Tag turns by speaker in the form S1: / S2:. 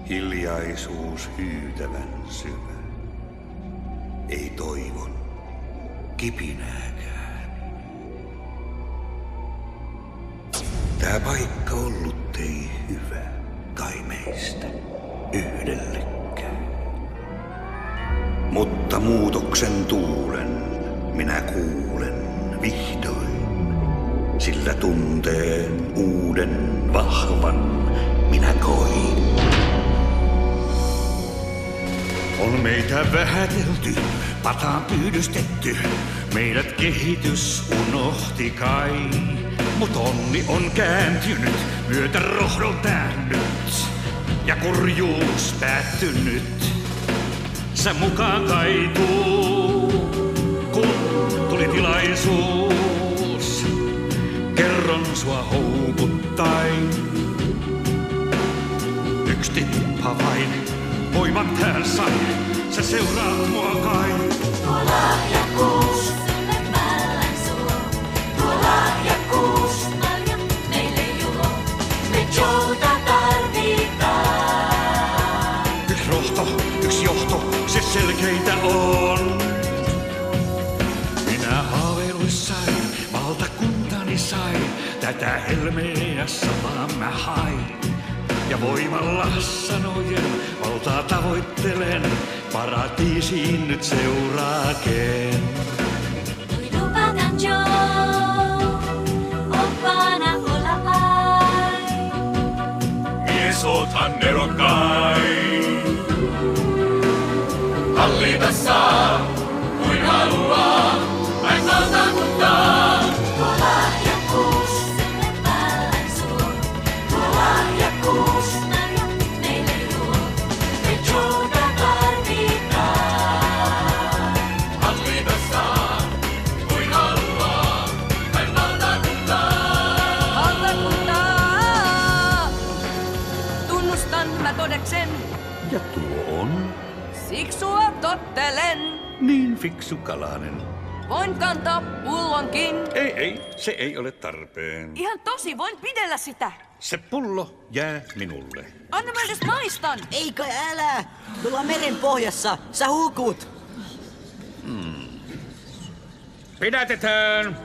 S1: Hiljaisuus hyytävän syvä. Ei toivon kipinääkään. Tää paikka ollut ei hyvä kai meistä yhdellekään. Mutta muutoksen tuulen minä kuulen vihdoin. Sillä tunteen uuden vahvan minä koin. On meitä vähätelty, pataan pyydystetty, meidät kehitys unohti kai. Mut onni on kääntynyt, myötä rohdon täännyt ja kurjuus päättynyt. Sä mukaan kaituu, kun tuli tilaisuus. Kerron sua houkuttain. Yks tippa vain, voiman tää sai. Sä seuraat mua kai.
S2: Tuo lahjakkuus, sulle mä suo. Tuo lahjakkuus, malja meille juo. Me Joota tarvitaan.
S1: Yks rohto, yks johto, se selkeintä on. Minä haaveiluissain, valtakuntani sain. Tätä helmeä salaa mä hain. Ja voimalla sanojen valtaa tavoittelen. Paratiisiin nyt seuraakeen.
S2: Tuidupakan Joe, oppaana olla vain.
S3: Mies oothan nerokkain. Hallita saa, kuin haluaa, vain valtakuntaa.
S2: Tuo lahjakkuus, sulle mä suo. Tuo lahjakkuus, malja meille juo. Me Joota tarvitaan.
S3: Hallita saa, kuin haluaa, vain valtakuntaa.
S4: Valtakuntaa! Tunnustan mä todeksen,
S1: Ja tuo on
S4: siksua tottelen.
S1: niin fiksu kalanen.
S4: Voin kantaa pullonkin.
S1: Ei, se ei ole tarpeen.
S4: Ihan tosi, voin pidellä sitä.
S1: Se pullo jää minulle.
S4: Anna mä edes maistan.
S5: Eikö älä? Tuolla meren pohjassa. Sä hukut.
S1: Pidätetään!